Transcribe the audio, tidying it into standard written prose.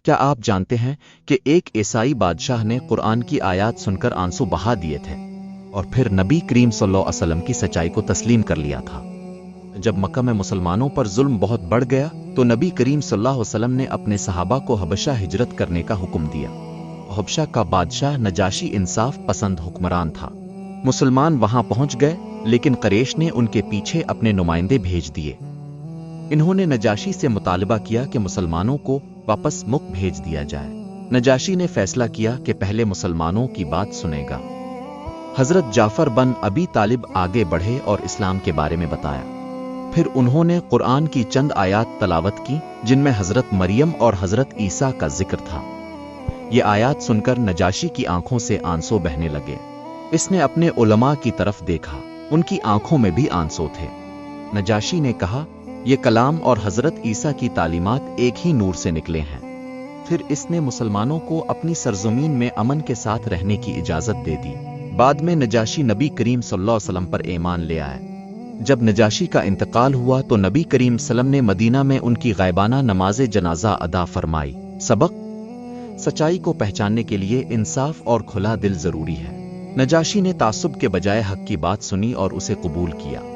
کیا آپ جانتے ہیں کہ ایک عیسائی بادشاہ نے قرآن کی آیات سن کر آنسو بہا دیے تھے اور پھر نبی کریم صلی اللہ علیہ وسلم کی سچائی کو تسلیم کر لیا تھا؟ جب مکہ میں مسلمانوں پر ظلم بہت بڑھ گیا تو نبی کریم صلی اللہ علیہ وسلم نے اپنے صحابہ کو حبشہ ہجرت کرنے کا حکم دیا۔ حبشہ کا بادشاہ نجاشی انصاف پسند حکمران تھا۔ مسلمان وہاں پہنچ گئے، لیکن قریش نے ان کے پیچھے اپنے نمائندے بھیج دیے۔ انہوں نے نجاشی سے مطالبہ کیا کہ مسلمانوں کو واپس ملک بھیج دیا جائے۔ نجاشی نے فیصلہ کیا کہ پہلے مسلمانوں کی بات سنے گا۔ حضرت جعفر بن ابی طالب آگے بڑھے اور اسلام کے بارے میں بتایا۔ پھر انہوں نے قرآن کی چند آیات تلاوت کی جن میں حضرت مریم اور حضرت عیسیٰ کا ذکر تھا۔ یہ آیات سن کر نجاشی کی آنکھوں سے آنسو بہنے لگے۔ اس نے اپنے علماء کی طرف دیکھا، ان کی آنکھوں میں بھی آنسو تھے۔ نجاشی نے کہا، یہ کلام اور حضرت عیسیٰ کی تعلیمات ایک ہی نور سے نکلے ہیں۔ پھر اس نے مسلمانوں کو اپنی سرزمین میں امن کے ساتھ رہنے کی اجازت دے دی۔ بعد میں نجاشی نبی کریم صلی اللہ علیہ وسلم پر ایمان لے آئے۔ جب نجاشی کا انتقال ہوا تو نبی کریم صلی اللہ علیہ وسلم نے مدینہ میں ان کی غائبانہ نماز جنازہ ادا فرمائی۔ سبق: سچائی کو پہچاننے کے لیے انصاف اور کھلا دل ضروری ہے۔ نجاشی نے تعصب کے بجائے حق کی بات سنی اور اسے قبول کیا۔